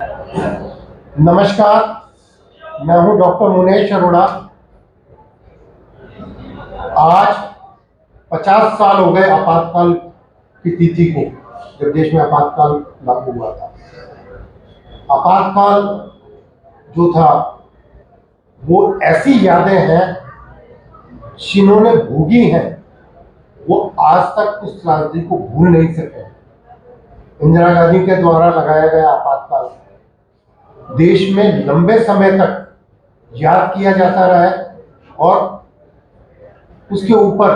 नमस्कार, मैं हूं डॉक्टर मुनेश अरोड़ा। आज 50 साल हो गए आपातकाल की तिथि को, जब देश में आपातकाल लागू हुआ था। आपातकाल जो था वो ऐसी यादें हैं जिन्होंने भोगी हैं, वो आज तक उस त्रासदी को भूल नहीं सके। इंदिरा गांधी के द्वारा लगाया गया आपातकाल देश में लंबे समय तक याद किया जाता रहा है और उसके ऊपर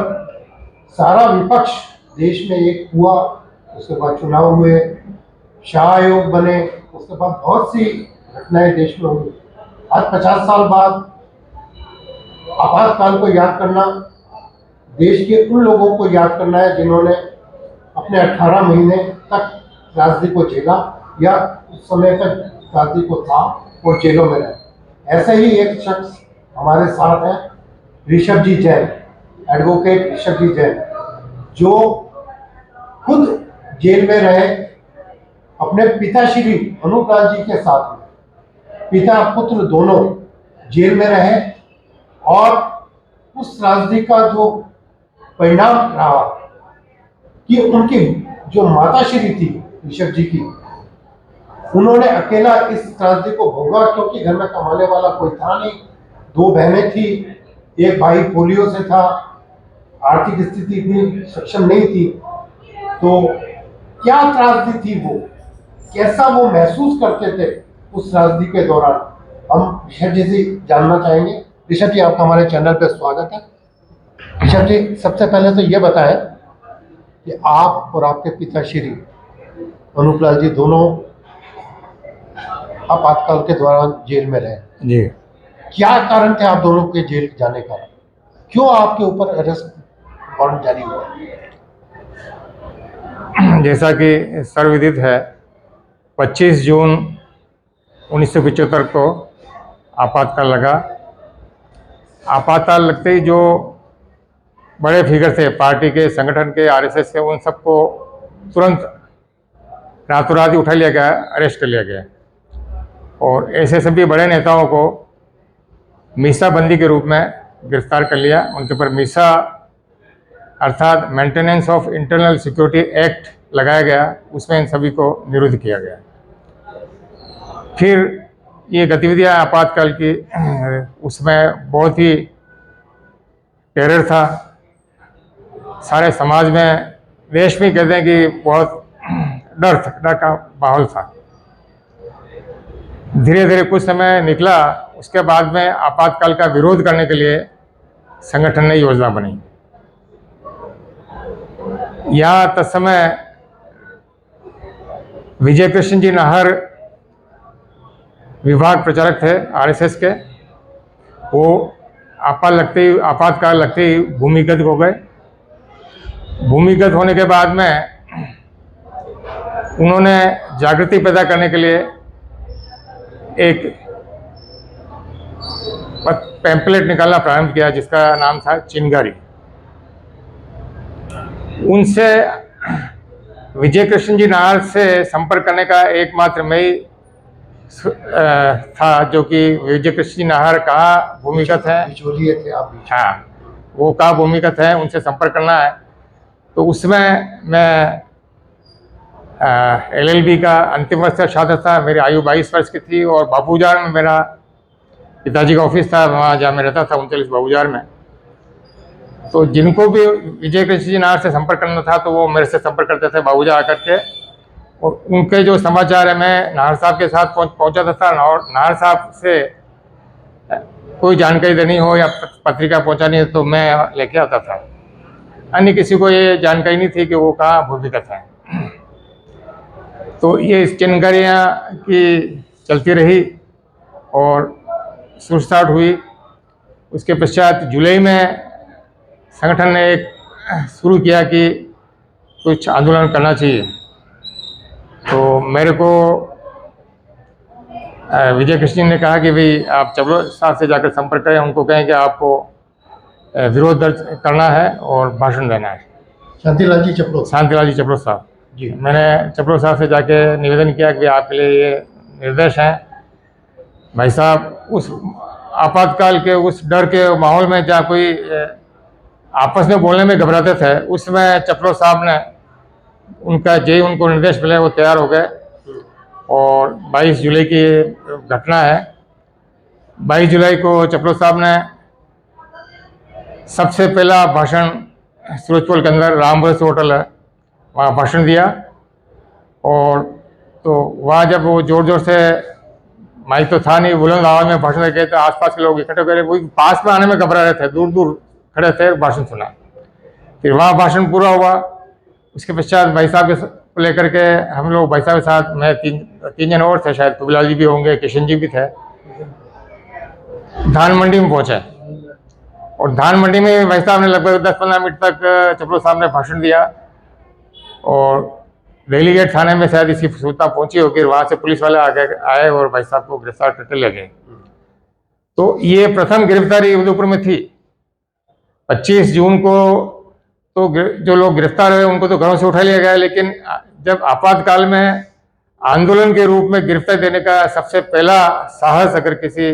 सारा विपक्ष देश में एक हुआ। उसके बाद चुनाव हुए, शाह आयोग बने, उसके बाद बहुत सी घटनाएं देश में हुई। आज 50 साल बाद आपातकाल को याद करना, देश के उन लोगों को याद करना है जिन्होंने अपने 18 महीने तक त्रासदी को झेला या उस समय तक त्रासदी को था और जेलों में रहे। ऐसे ही एक शख्स हमारे साथ हैं, ऋषभ जी जैन, एडवोकेट ऋषभ जी जैन, जो खुद जेल में रहे अपने पिताश्री अनूप लाल जी के साथ में। पिता पुत्र दोनों जेल में रहे और उस त्रासदी का जो परिणाम रहा कि उनकी जो माताश्री थी ऋषभ जी की, उन्होंने अकेला इस त्रासदी को भोगा, क्योंकि घर में कमाने वाला कोई था नहीं। 2 बहनें थी, एक भाई पोलियो से था, आर्थिक स्थिति भी सक्षम नहीं थी। तो क्या त्रासदी थी वो, कैसा वो महसूस करते थे उस त्रासदी के दौरान, हम ऋषभ जी से जानना चाहेंगे। ऋषभ जी, आपका हमारे चैनल पर स्वागत है। ऋषभ जी, सबसे पहले तो ये बताएं कि आप और आपके पिताश्री अनूप लाल जी दोनों आपातकाल के दौरान जेल में रहे जी। क्या कारण थे आप दोनों के जेल जाने का? क्यों आपके ऊपर अरेस्ट वारंट जारी हुआ? जैसा कि सर्वविदित है, 25 जून 1975 को आपातकाल लगा। आपातकाल लगते ही जो बड़े फिगर थे पार्टी के, संगठन के, आरएसएस के, उन सबको तुरंत रातों रात ही उठा लिया गया, अरेस्ट कर लिया गया। और ऐसे सभी बड़े नेताओं को मीसाबंदी के रूप में गिरफ्तार कर लिया। उनके ऊपर मीसा अर्थात maintenance of internal security act लगाया गया, उसमें इन सभी को निरुद्ध किया गया। फिर ये गतिविधियां आपातकाल की, उसमें बहुत ही टेरर था सारे समाज में, देश में कहते हैं कि बहुत डर का माहौल था। धीरे धीरे कुछ समय निकला, उसके बाद में आपातकाल का विरोध करने के लिए संगठन ने योजना बनी। यहाँ तत्समय विजय कृष्ण जी नाहर विभाग प्रचारक थे आरएसएस के। वो आपातकाल लगते ही भूमिगत हो गए। भूमिगत होने के बाद में उन्होंने जागृति पैदा करने के लिए एक पैम्पलेट निकालना प्रारंभ किया, जिसका नाम था चिंगारी। उनसे विजय कृष्ण जी नाहर से संपर्क करने का एकमात्र मैं ही था, जो कि विजय कृष्ण जी नाहर कहाँ भूमिगत है, बिचौलिए थे आप भी। हाँ, वो कहाँ भूमिगत है, उनसे संपर्क करना है। तो उसमें मैं LLB का अंतिम वर्ष का छात्र था। मेरी आयु 22 वर्ष की थी और बाबूजार में मेरा पिताजी का ऑफिस था, वहाँ जहाँ मैं रहता था 39 बाबूजार में। तो जिनको भी विजय कृष्ण जी नाहर से संपर्क करना था तो वो मेरे से संपर्क करते थे बाबूजार आकर के, और उनके जो समाचार है मैं नाहर साहब के साथ पहुँचाता था। और नाहर साहब से कोई जानकारी देनी हो या पत्रिका पहुँचानी हो तो मैं लेके आता था। अन्य किसी को ये जानकारी नहीं थी कि वो कहाँ भूमिगत है। तो ये चिंगारियाँ की चलती रही और शुरू हुई। उसके पश्चात जुलाई में संगठन ने एक शुरू किया कि कुछ आंदोलन करना चाहिए। तो मेरे को विजय कृष्ण ने कहा कि भाई आप चपलो साहब से जाकर संपर्क करें, उनको कहें कि आपको विरोध दर्ज करना है और भाषण देना है। शांतिलाल जी चपलो साहब जी। मैंने चपलो साहब से जाके निवेदन किया कि आपके लिए ये निर्देश हैं। भाई साहब उस आपातकाल के उस डर के माहौल में जहाँ कोई आपस में बोलने में घबराते थे, उसमें चपलो साहब ने उनका जो उनको निर्देश मिले वो तैयार हो गए। और 22 जुलाई की घटना है। 22 जुलाई को चपलो साहब ने सबसे पहला भाषण सूरजपुर के अंदर रामबस होटल है, वहाँ भाषण दिया। और तो वहाँ जब वो ज़ोर ज़ोर से, माइक तो था नहीं, बुलंद आवाज़ में भाषण देते थे, आसपास के लोग इकट्ठे करे, वही पास में आने में घबरा रहे थे, दूर दूर खड़े थे, भाषण सुना। फिर वहाँ भाषण पूरा हुआ। उसके पश्चात भाई साहब को लेकर के हम लोग, भाई साहब के साथ मैं तीन जन और थे, शायद कुबिलाल जी भी होंगे, किशन जी भी थे, धान मंडी में पहुँचे। और धान मंडी में भाई साहब ने लगभग 10-15 मिनट तक चपलो साहब ने भाषण दिया। और रेली गेट थाने में शायद इसकी सूचना पहुंची होगी, वहाँ से पुलिस वाले आए और भाई साहब को गिरफ्तार करके ले गए। तो ये प्रथम गिरफ्तारी उदयपुर में थी। 25 जून को तो जो लोग गिरफ्तार हुए उनको तो घरों से उठा लिया गया, लेकिन जब आपातकाल में आंदोलन के रूप में गिरफ्तार देने का सबसे पहला साहस अगर किसी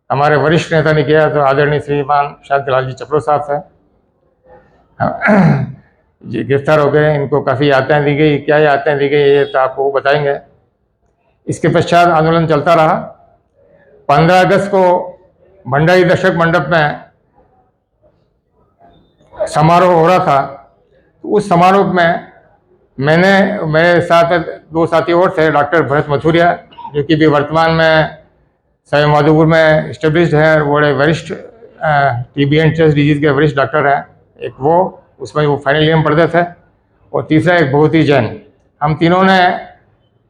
हमारे वरिष्ठ नेता ने किया तो आदरणीय श्रीमान शांतिलाल जी चपलो साहब थे। ये गिरफ्तार हो गए, इनको काफ़ी यातनाएं दी गई। क्या यातनाएं दी गई ये तो आपको बताएंगे। इसके पश्चात आंदोलन चलता रहा। 15 अगस्त को भंडारी दर्शक मंडप में समारोह हो रहा था। तो उस समारोह में मेरे साथ 2 साथी और थे, डॉक्टर भरत मथुरिया जो कि भी वर्तमान में सवाई माधोपुर में स्टेब्लिश्ड है और बड़े वरिष्ठ टीबी एंड चेस्ट डिजीज के वरिष्ठ डॉक्टर हैं। एक वो, उसमें वो फाइनल ईयर में पढ़ते थे। और तीसरा एक भगवती जैन। हम तीनों ने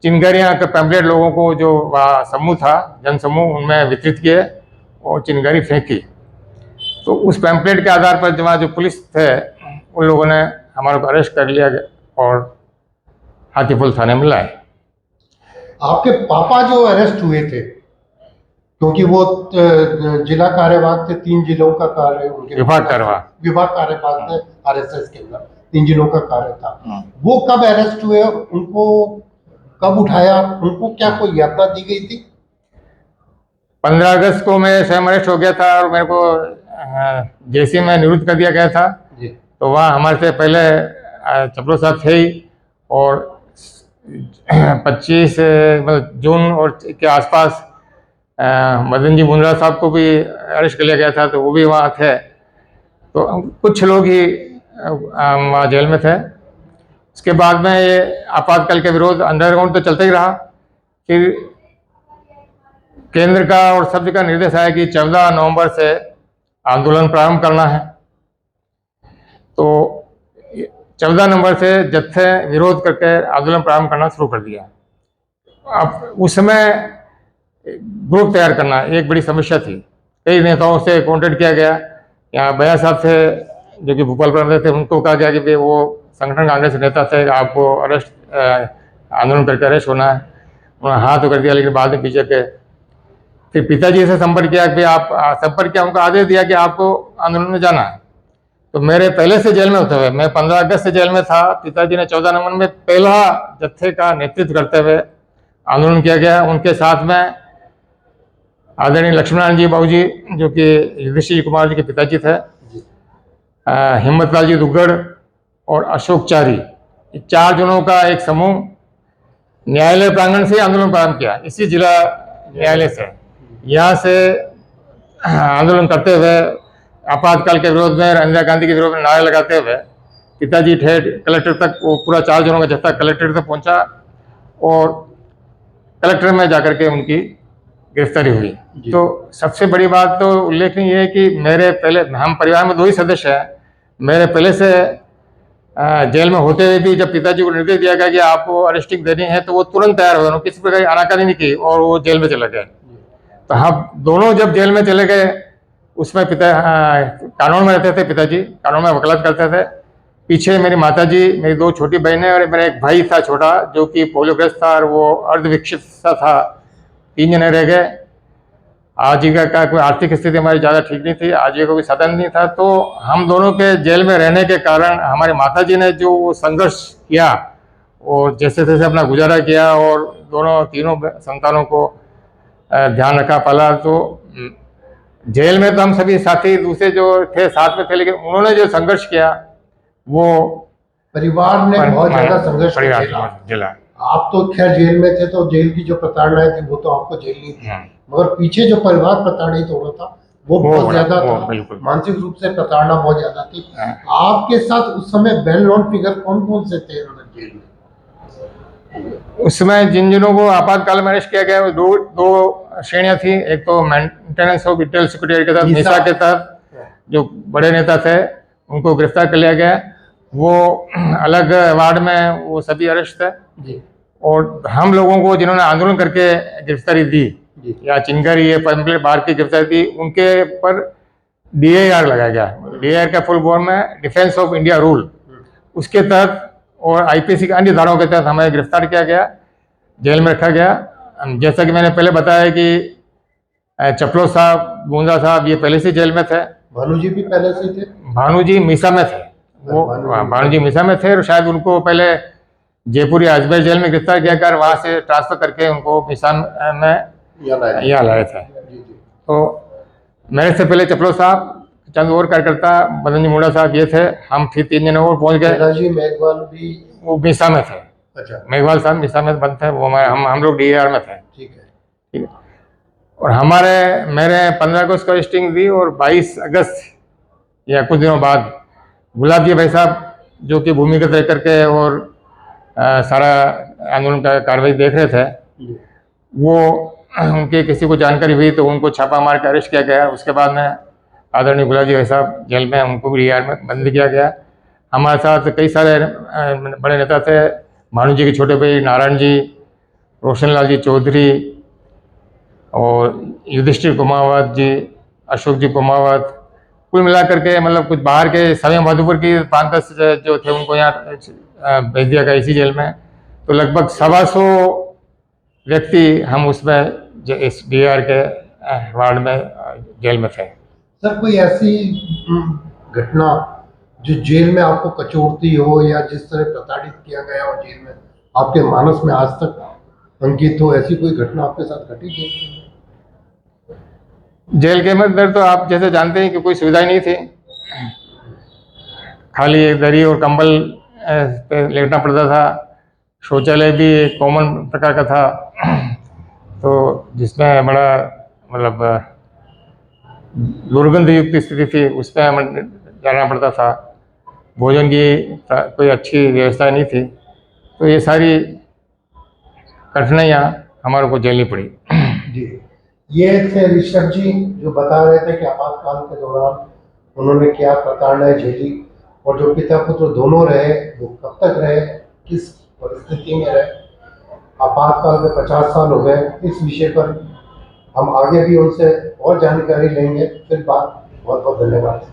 चिनगारियाँ के पैम्पलेट लोगों को, जो वहाँ समूह था, जन समूह, उनमें वितरित किए और चिनगारी फेंकी। तो उस पैम्पलेट के आधार पर वहाँ जो पुलिस थे उन लोगों ने हमारे को अरेस्ट कर लिया और हाथीपुल थाने में लाए। आपके पापा जो अरेस्ट हुए थे, क्योंकि वो जिला कार्यवाहक थे, 3 जिलों का कार्य उनके विभाग कार्यवाहक थे आरएसएस के अंदर, 3 जिलों का कार्य था। वो कब अरेस्ट हुए, उनको कब उठाया, उनको क्या कोई यातना दी गई थी? 15 अगस्त को मैं स्वयं अरेस्ट हो गया था और मेरे को जेसी में निरुद्ध कर दिया गया था जी। तो वहाँ हमारे से पहले चपलो साहब थे ही। और 25 जून और के आसपास मदन जी मुंद्रा साहब को भी अरेस्ट कर लिया गया था, तो वो भी वहाँ थे। तो कुछ लोग ही वहाँ जेल में थे। उसके बाद में ये आपातकाल के विरोध अंडरग्राउंड तो चलता ही रहा। फिर केंद्र का और सब का निर्देश आया कि 14 नवंबर से आंदोलन प्रारंभ करना है। तो 14 नवंबर से जत्थे विरोध करके आंदोलन प्रारंभ करना शुरू कर दिया। अब उस समय ग्रुप तैयार करना एक बड़ी समस्या थी। कई नेताओं से कॉन्टेक्ट किया गया। यहाँ बया साहब थे जो कि भोपाल पर रहते थे, उनको कहा गया कि वो संगठन कांग्रेस के नेता थे, आपको अरेस्ट आंदोलन करके अरेस्ट होना है। उन्होंने हाँ तो कर दिया, लेकिन बाद में पीछे के फिर पिताजी से संपर्क किया कि आप संपर्क किया, उनको आदेश दिया कि आपको आंदोलन में जाना है। तो मेरे पहले से जेल में होते हुए, मैं 15 अगस्त से जेल में था, पिताजी ने 14 नवंबर में पहला जत्थे का नेतृत्व करते हुए आंदोलन किया गया। उनके साथ में आदरणीय लक्ष्मण जी बाबूजी जो कि युधिष्ठिर कुमार जी के पिताजी थे, हिम्मतलाल जी दुग्गड़ और अशोक चारी, 4 जनों का एक समूह न्यायालय प्रांगण से आंदोलन प्रारंभ किया। इसी जिला न्यायालय से यहाँ से आंदोलन करते हुए आपातकाल के विरोध में, इंदिरा गांधी के विरोध में नारे लगाते हुए पिताजी ठेठ कलेक्टर तक, वो पूरा 4 जनों का जत्था कलेक्टर तक पहुंचा और कलेक्टर में जाकर के उनकी गिरफ्तारी हुई। तो सबसे बड़ी बात तो उल्लेखनीय है कि मेरे पहले, हम परिवार में 2 ही सदस्य हैं, मेरे पहले से जेल में होते हुए भी जब पिताजी को निर्देश दिया गया कि आपको अरेस्टिंग देनी है तो वो तुरंत तैयार हुए, किसी प्रकार की आनाकानी नहीं की और वो जेल में चले गए। तो हम दोनों जब जेल में चले गए, उसमें कानून में रहते थे, पिताजी कानून में वकालत करते थे। पीछे मेरी माताजी, मेरी 2 छोटी बहनें और मेरा एक भाई था छोटा जो कि पोलियोग्रस्त था और वो अर्धविकसित सा था। 3 जने रह गए। आजीविका का कोई आर्थिक स्थिति हमारी ज़्यादा ठीक नहीं थी, आजीविका कोई साधन नहीं था। तो हम दोनों के जेल में रहने के कारण हमारी माताजी ने जो संघर्ष किया और जैसे तैसे अपना गुजारा किया और दोनों तीनों संतानों को ध्यान रखा पाला। तो जेल में तो हम सभी साथी दूसरे जो थे साथ में थे, लेकिन उन्होंने जो संघर्ष किया वो परिवार ने बहुत ज्यादा संघर्ष परिवार झेला। आप तो खैर जेल में थे, तो जेल की जो प्रताड़नाएं थी वो तो आपको झेलनी थी, मगर पीछे जो परिवार प्रताड़ित हो रहा था वो बहुत ज्यादा था, मानसिक रूप से प्रताड़ना बहुत ज्यादा थी। आपके साथ उस समय वेल नोन फिगर कौन कौन से थे जेल में? उस समय जिन को आपातकाल में अरेस्ट किया गया वो दो श्रेणियां थी। एक तो मेंटेनेंस ऑफ इंटरनल सिक्योरिटी के तहत मीसा के तहत जो बड़े नेता थे उनको गिरफ्तार कर लिया गया, वो अलग वार्ड में वो सभी अरेस्ट थे जी। और हम लोगों को जिन्होंने आंदोलन करके गिरफ्तारी दी या चिंगारी या पंपलेट बाहर की गिरफ्तारी दी, उनके पर DIR लगाया गया। DIR का फुल फॉर्म है डिफेंस ऑफ इंडिया रूल। उसके तहत और IPC के अन्य धाराओं के तहत हमें गिरफ्तार किया गया, जेल में रखा गया। जैसा कि मैंने पहले बताया कि चपलो साहब, बूंदा साहब ये पहले से जेल में थे। भानु जी भी पहले से थे? भानु जी मीसा में थे, वो भानु जी मीसा में थे और शायद उनको पहले जयपुर या अजमेर जेल में गिरफ्तार किया कर वहाँ से ट्रांसफर करके उनको मीसा में यहाँ लाए थे। तो मेरे से पहले चपलो साहब, चंद और कार्यकर्ता, मदन जी मुंडा साहब ये थे, हम फिर 3 जने और पहुंच गए। जी मेघवाल भी वो मीसा में थे। अच्छा, मेघवाल साहब मीसा में बंद थे, वो हम लोग DIR में थे। ठीक है, ठीक है। और मेरे 15 अगस्त को अरेस्टिंग दी और 22 अगस्त या कुछ दिनों बाद गुलाब जी भाई साहब जो कि भूमिगत रह करके और सारा आंदोलन का कार्रवाई देख रहे थे, वो उनके किसी को जानकारी हुई तो उनको छापा मार के अरेस्ट किया गया। उसके बाद में आदरणीय गुलाब जी भाई साहब जेल में, उनको भी DIR में बंद किया गया। हमारे साथ कई सारे बड़े नेता थे, भानु जी के छोटे भाई नारायण जी, रोशन लाल जी चौधरी और युधिष्ठिर कुमावत जी, अशोक जी कुमावत, कुल मिलाकर के मतलब कुछ बाहर के सभी मधुपुर की 5-10 जो थे उनको यहाँ भेज दिया गया इसी जेल में। तो लगभग 125 व्यक्ति हम उसमें इस DIR के वार्ड में जेल में थे। सर कोई ऐसी घटना जो जेल में आपको कचोटती हो या जिस तरह प्रताड़ित किया गया हो जेल में, आपके मानस में आज तक अंकित हो, ऐसी कोई घटना आपके साथ घटी थी? जेल के अंदर तो आप जैसे जानते हैं कि कोई सुविधा ही नहीं थी, खाली एक दरी और कंबल पे लेटना पड़ता था। शौचालय भी एक कॉमन प्रकार का था, तो जिसमें बड़ा मतलब दुर्गंध युक्त स्थिति थी, उस पर हमें जाना पड़ता था। भोजन की कोई अच्छी व्यवस्था नहीं थी, तो ये सारी कठिनाइयाँ हमारे को झेलनी पड़ी। जी, ये थे ऋषभ जी जो बता रहे थे कि आपातकाल के दौरान उन्होंने क्या प्रताड़नाएं झेली और जो पिता पुत्र दोनों रहे वो कब तक रहे, किस परिस्थिति में रहे। आपातकाल के 50 साल हो गए। इस विषय पर हम आगे भी उनसे और जानकारी लेंगे। फिर बात, बहुत बहुत धन्यवाद।